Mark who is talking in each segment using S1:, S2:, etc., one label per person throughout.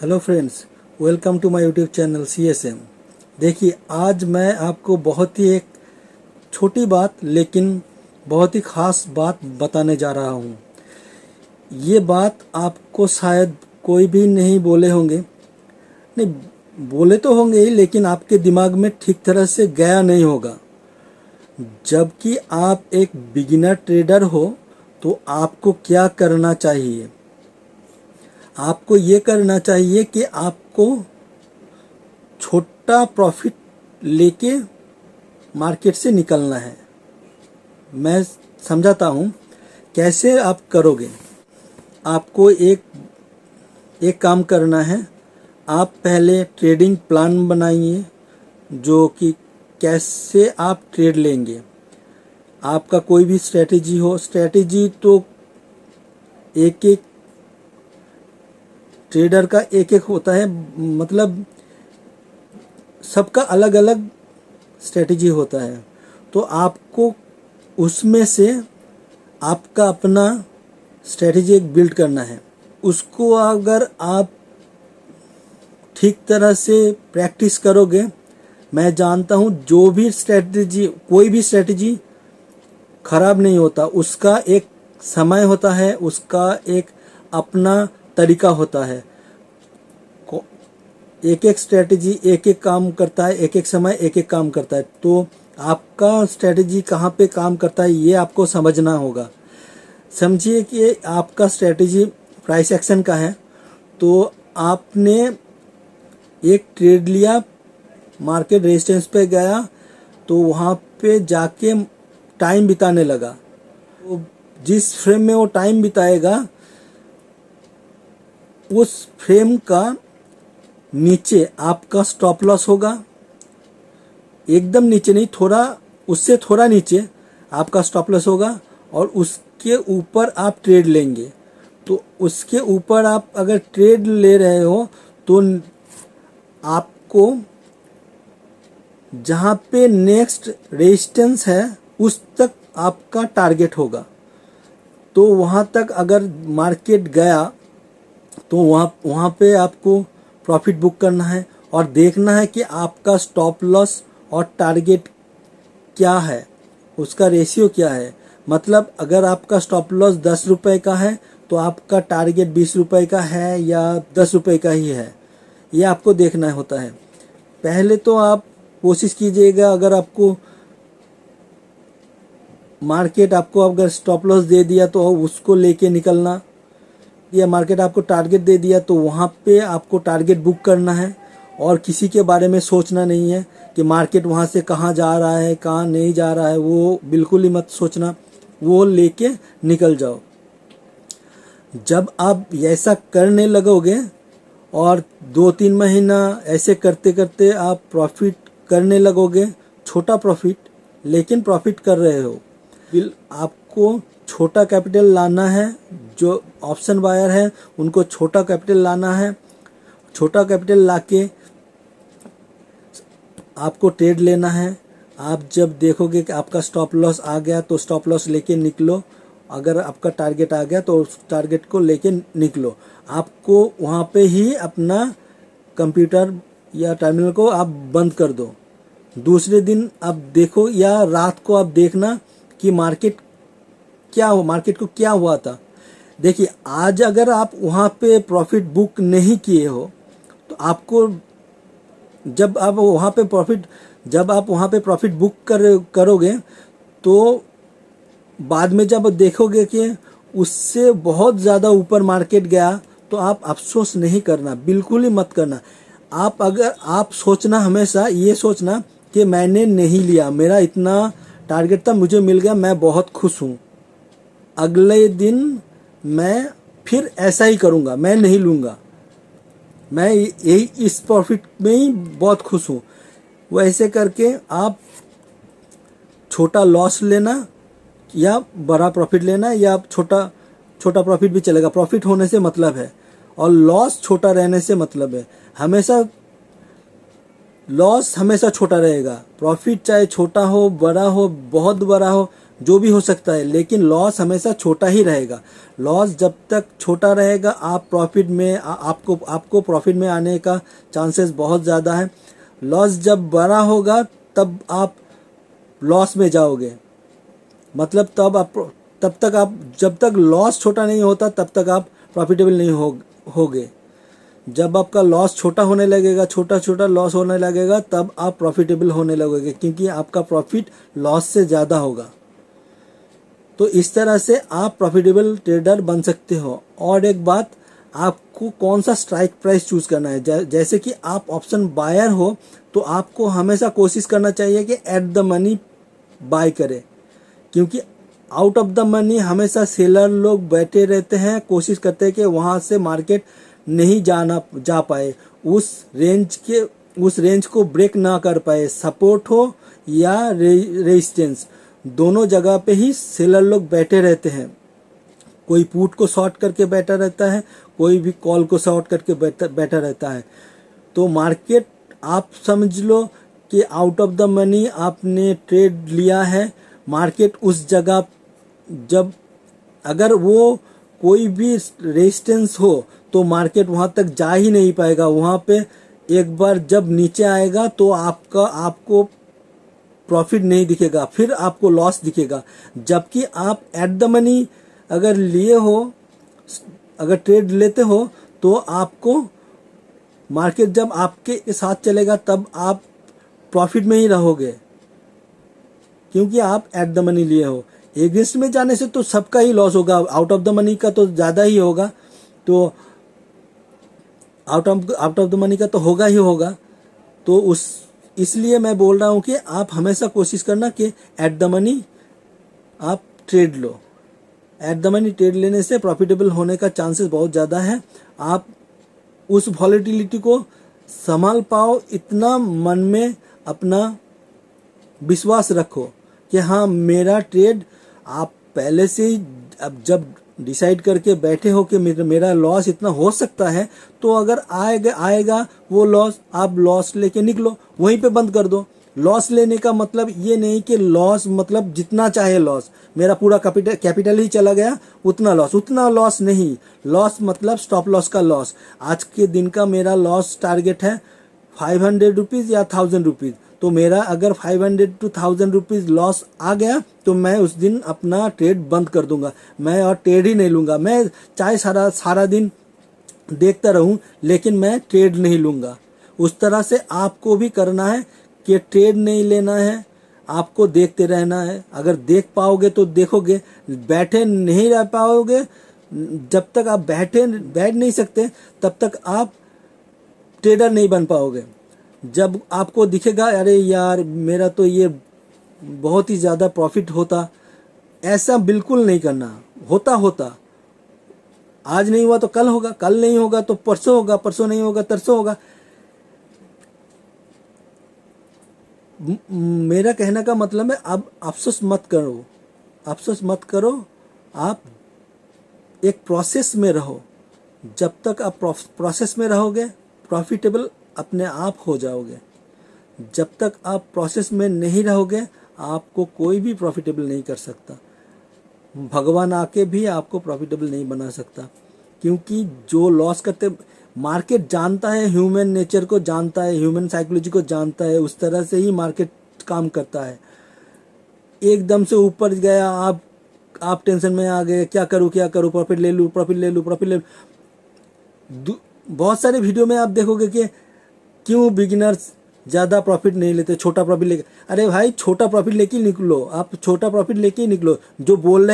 S1: Hello friends, welcome to my YouTube channel CSM। देखिए, आज मैं आपको बहुत ही एक छोटी बात लेकिन बहुत ही ख़ास बात बताने जा रहा हूँ। ये बात आपको शायद कोई भी नहीं बोले होंगे, नहीं बोले तो होंगे ही, लेकिन आपके दिमाग में ठीक तरह से गया नहीं होगा। जबकि आप एक बिगिनर ट्रेडर हो तो आपको क्या करना चाहिए? आपको ये करना चाहिए कि आपको छोटा प्रॉफिट लेके मार्केट से निकलना है। मैं समझाता हूँ कैसे आप करोगे। आपको एक काम करना है। आप पहले ट्रेडिंग प्लान बनाइए, जो कि कैसे आप ट्रेड लेंगे। आपका कोई भी स्ट्रेटेजी हो, स्ट्रेटेजी तो एक एक ट्रेडर का एक एक होता है, मतलब सबका अलग अलग स्ट्रेटेजी होता है। तो आपको उसमें से आपका अपना स्ट्रेटेजी एक बिल्ड करना है। उसको अगर आप ठीक तरह से प्रैक्टिस करोगे, मैं जानता हूँ जो भी स्ट्रेटेजी, कोई भी स्ट्रेटेजी खराब नहीं होता। उसका एक समय होता है, उसका एक अपना तरीका होता है। एक एक स्ट्रेटेजी एक एक काम करता है, एक एक समय एक एक काम करता है। तो आपका स्ट्रेटेजी कहाँ पे काम करता है ये आपको समझना होगा। समझिए कि आपका स्ट्रेटेजी प्राइस एक्शन का है, तो आपने एक ट्रेड लिया, मार्केट रेजिस्टेंस पे गया, तो वहाँ पे जाके टाइम बिताने लगा। तो जिस फ्रेम में वो टाइम बिताएगा, उस फ्रेम का नीचे आपका स्टॉप लॉस होगा। एकदम नीचे नहीं, थोड़ा उससे थोड़ा नीचे आपका स्टॉप लॉस होगा, और उसके ऊपर आप ट्रेड लेंगे। तो उसके ऊपर आप अगर ट्रेड ले रहे हो तो आपको जहाँ पे नेक्स्ट रेजिस्टेंस है उस तक आपका टारगेट होगा। तो वहाँ तक अगर मार्केट गया तो वहाँ पे आपको प्रॉफिट बुक करना है, और देखना है कि आपका स्टॉप लॉस और टारगेट क्या है, उसका रेशियो क्या है। मतलब अगर आपका स्टॉप लॉस 10 रुपये का है तो आपका टारगेट 20 रुपये का है या 10 रुपये का ही है, ये आपको देखना होता है। पहले तो आप कोशिश कीजिएगा, अगर आपको मार्केट आपको अगर स्टॉप लॉस दे दिया तो उसको लेके निकलना, या मार्केट आपको टारगेट दे दिया तो वहाँ पे आपको टारगेट बुक करना है, और किसी के बारे में सोचना नहीं है कि मार्केट वहाँ से कहाँ जा रहा है कहाँ नहीं जा रहा है, वो बिल्कुल ही मत सोचना, वो लेके निकल जाओ। जब आप ऐसा करने लगोगे और 2-3 महीना ऐसे करते करते आप प्रॉफिट करने लगोगे, छोटा प्रॉफिट लेकिन प्रॉफिट कर रहे हो। आपको छोटा कैपिटल लाना है। जो ऑप्शन बायर है उनको छोटा कैपिटल लाना है। छोटा कैपिटल लाके आपको ट्रेड लेना है। आप जब देखोगे कि आपका स्टॉप लॉस आ गया तो स्टॉप लॉस लेके निकलो। अगर आपका टारगेट आ गया तो उस टारगेट को लेके निकलो। आपको वहाँ पे ही अपना कंप्यूटर या टर्मिनल को आप बंद कर दो। दूसरे दिन आप देखो या रात को आप देखना कि मार्केट को क्या हुआ था। देखिए, आज अगर आप वहाँ पे प्रॉफिट बुक नहीं किए हो तो आपको जब आप वहाँ पे प्रॉफिट बुक करोगे तो बाद में जब देखोगे कि उससे बहुत ज़्यादा ऊपर मार्केट गया तो आप अफसोस नहीं करना, बिल्कुल ही मत करना। आप सोचना, हमेशा ये सोचना कि मैंने नहीं लिया, मेरा इतना टारगेट था, मुझे मिल गया, मैं बहुत खुश हूँ। अगले दिन मैं फिर ऐसा ही करूँगा, मैं नहीं लूँगा, मैं यही इस प्रॉफिट में ही बहुत खुश हूँ। वैसे करके आप छोटा लॉस लेना या बड़ा प्रॉफिट लेना, या छोटा प्रॉफिट भी चलेगा। प्रॉफिट होने से मतलब है और लॉस छोटा रहने से मतलब है। लॉस हमेशा छोटा रहेगा, प्रॉफिट चाहे छोटा हो बड़ा हो बहुत बड़ा हो, जो भी हो सकता है, लेकिन लॉस हमेशा छोटा ही रहेगा। लॉस जब तक छोटा रहेगा आप प्रॉफिट में आपको प्रॉफिट में आने का चांसेस बहुत ज़्यादा है। लॉस जब बड़ा होगा तब आप लॉस में जाओगे, मतलब तब तक आप जब तक लॉस छोटा नहीं होता तब तक आप प्रॉफिटेबल नहीं होगे। जब आपका लॉस छोटा होने लगेगा, छोटा छोटा लॉस होने लगेगा, तब आप प्रॉफिटेबल होने लगोगे, क्योंकि आपका प्रॉफिट लॉस से ज़्यादा होगा। तो इस तरह से आप प्रॉफिटेबल ट्रेडर बन सकते हो। और एक बात, आपको कौन सा स्ट्राइक प्राइस चूज करना है। जैसे कि आप ऑप्शन बायर हो तो आपको हमेशा कोशिश करना चाहिए कि एट द मनी बाय करें, क्योंकि आउट ऑफ द मनी हमेशा सेलर लोग बैठे रहते हैं, कोशिश करते हैं कि वहाँ से मार्केट नहीं जा पाए, उस रेंज को ब्रेक ना कर पाए। सपोर्ट हो या रेजिस्टेंस, दोनों जगह पे ही सेलर लोग बैठे रहते हैं। कोई पुट को शॉर्ट करके बैठा रहता है, कोई भी कॉल को शॉर्ट करके बैठा रहता है। तो मार्केट आप समझ लो कि आउट ऑफ द मनी आपने ट्रेड लिया है, मार्केट उस जगह जब अगर वो कोई भी रेजिस्टेंस हो तो मार्केट वहाँ तक जा ही नहीं पाएगा। वहाँ पे एक बार जब नीचे आएगा तो आपको प्रॉफिट नहीं दिखेगा, फिर आपको लॉस दिखेगा। जबकि आप एट द मनी अगर लिए हो, अगर ट्रेड लेते हो, तो आपको मार्केट जब आपके साथ चलेगा तब आप प्रॉफिट में ही रहोगे, क्योंकि आप एट द मनी लिए हो। एग्नेस्ट में जाने से तो सबका ही लॉस होगा, आउट ऑफ द मनी का तो ज़्यादा ही होगा, तो आउट ऑफ द मनी का तो होगा ही होगा। तो इसलिए मैं बोल रहा हूँ कि आप हमेशा कोशिश करना कि एट द मनी आप trade low. At the money trade लेने से प्रॉफिटेबल होने का चांसेस बहुत ज़्यादा है। आप उस वॉलेटिलिटी को संभाल पाओ, इतना मन में अपना विश्वास रखो कि हाँ मेरा ट्रेड, आप पहले से ही अब जब डिसाइड करके बैठे हो कि मेरा लॉस इतना हो सकता है, तो अगर आएगा वो लॉस, आप लॉस लेके निकलो, वहीं पे बंद कर दो। लॉस लेने का मतलब ये नहीं कि लॉस मतलब जितना चाहे लॉस, मेरा पूरा कैपिटल ही चला गया उतना लॉस नहीं। लॉस मतलब स्टॉप लॉस का लॉस। आज के दिन का मेरा लॉस टारगेट है 500 रुपीज़ या 1000 रुपीज़, तो मेरा अगर 500 to 1000 रुपीज़ लॉस आ गया तो मैं उस दिन अपना ट्रेड बंद कर दूंगा, मैं और ट्रेड ही नहीं लूँगा। मैं चाहे सारा दिन देखता रहूं, लेकिन मैं ट्रेड नहीं लूँगा। उस तरह से आपको भी करना है कि ट्रेड नहीं लेना है, आपको देखते रहना है। अगर देख पाओगे तो देखोगे, बैठे नहीं रह पाओगे। जब तक आप बैठ नहीं सकते तब तक आप ट्रेडर नहीं बन पाओगे। जब आपको दिखेगा अरे यार मेरा तो ये बहुत ही ज़्यादा प्रॉफिट होता, ऐसा बिल्कुल नहीं करना। होता आज नहीं हुआ तो कल होगा, कल नहीं होगा तो परसों होगा, परसों नहीं होगा तरसों होगा। मेरा कहने का मतलब है अब अफसोस मत करो, आप एक प्रोसेस में रहो। जब तक आप प्रोसेस में रहोगे प्रॉफिटेबल अपने आप हो जाओगे। जब तक आप प्रोसेस में नहीं रहोगे आपको कोई भी प्रॉफिटेबल नहीं कर सकता। भगवान आके भी आपको प्रॉफिटेबल नहीं बना सकता, क्योंकि जो लॉस करते, मार्केट जानता है, ह्यूमन नेचर को जानता है, ह्यूमन साइकोलॉजी को जानता है, उस तरह से ही मार्केट काम करता है। एकदम से ऊपर गया, आप टेंशन में आ गए, क्या करूं, प्रॉफिट ले लूं। बहुत सारे वीडियो में आप देखोगे कि क्यों बिगिनर्स ज़्यादा प्रॉफिट नहीं लेते, छोटा प्रॉफिट लेके। अरे भाई छोटा प्रॉफिट लेके निकलो, आप छोटा प्रॉफिट लेके ही निकलो। जो बोल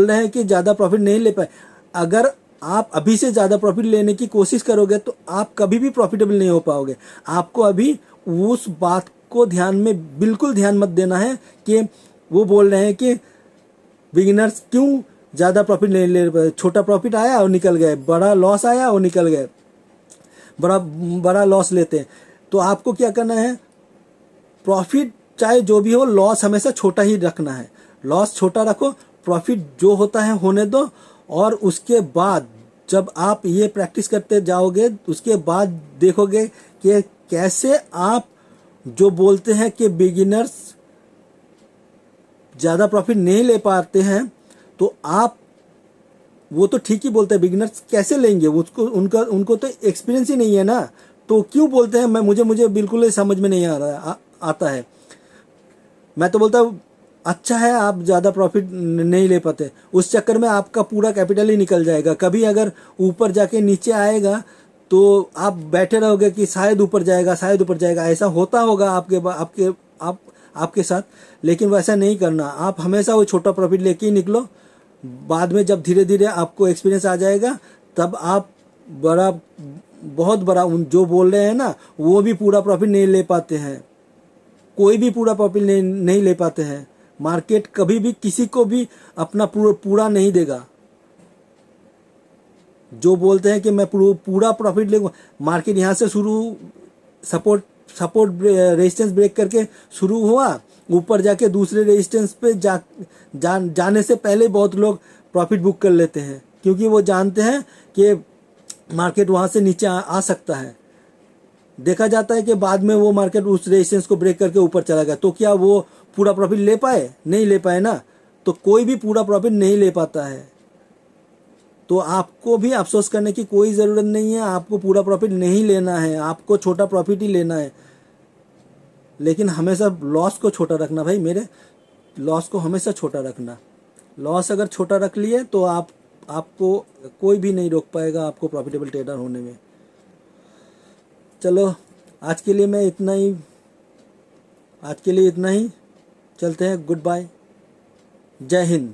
S1: रहे हैं कि ज़्यादा प्रॉफिट नहीं ले पाए, अगर आप अभी से ज़्यादा प्रॉफिट लेने की कोशिश करोगे तो आप कभी भी प्रॉफिटेबल नहीं हो पाओगे। आपको अभी उस बात को बिल्कुल ध्यान मत देना है कि वो बोल रहे हैं कि बिगिनर्स क्यों ज़्यादा प्रॉफिट नहीं ले पाए। छोटा प्रॉफिट आया और निकल गए, बड़ा लॉस आया और निकल गए, बड़ा लॉस लेते हैं। तो आपको क्या करना है, प्रॉफिट चाहे जो भी हो, लॉस हमेशा छोटा ही रखना है। लॉस छोटा रखो, प्रॉफिट जो होता है होने दो। और उसके बाद जब आप ये प्रैक्टिस करते जाओगे, उसके बाद देखोगे कि कैसे आप जो बोलते हैं कि बिगिनर्स ज़्यादा प्रॉफिट नहीं ले पाते हैं तो आप, वो तो ठीक ही बोलते हैं, बिगिनर्स कैसे लेंगे, उसको उनको तो एक्सपीरियंस ही नहीं है ना, तो क्यों बोलते हैं। मुझे बिल्कुल ही समझ में नहीं आ रहा आता है। मैं तो बोलता हूँ अच्छा है आप ज़्यादा प्रॉफिट नहीं ले पाते, उस चक्कर में आपका पूरा कैपिटल ही निकल जाएगा। कभी अगर ऊपर जाके नीचे आएगा तो आप बैठे रहोगे कि शायद ऊपर जाएगा, शायद ऊपर जाएगा, ऐसा होता होगा आपके साथ। लेकिन वैसा नहीं करना, आप हमेशा वो छोटा प्रॉफिट लेके ही निकलो। बाद में जब धीरे धीरे आपको एक्सपीरियंस आ जाएगा तब आप बड़ा, बहुत बड़ा, उन जो बोल रहे हैं ना वो भी पूरा प्रॉफिट नहीं ले पाते हैं, कोई भी पूरा प्रॉफिट नहीं ले पाते हैं। मार्केट कभी भी किसी को भी अपना पूरा नहीं देगा। जो बोलते हैं कि मैं पूरा प्रॉफिट लूंगा, मार्केट यहाँ से शुरू, सपोर्ट रेजिस्टेंस ब्रेक करके शुरू हुआ, ऊपर जाके दूसरे रेजिस्टेंस पे जाने से पहले बहुत लोग प्रॉफिट बुक कर लेते हैं, क्योंकि वो जानते हैं कि मार्केट वहाँ से नीचे आ सकता है। देखा जाता है कि बाद में वो मार्केट उस रेजिस्टेंस को ब्रेक करके ऊपर चला गया, तो क्या वो पूरा प्रॉफिट ले पाए? नहीं ले पाए ना। तो कोई भी पूरा प्रॉफिट नहीं ले पाता है। तो आपको भी अफसोस करने की कोई ज़रूरत नहीं है, आपको पूरा प्रॉफिट नहीं लेना है, आपको छोटा प्रॉफिट ही लेना है। लेकिन हमेशा लॉस को छोटा रखना भाई मेरे, लॉस को हमेशा छोटा रखना। लॉस अगर छोटा रख लिए तो आपको कोई भी नहीं रोक पाएगा आपको प्रॉफिटेबल ट्रेडर होने में। चलो आज के लिए इतना ही, चलते हैं, गुड बाय, जय हिंद।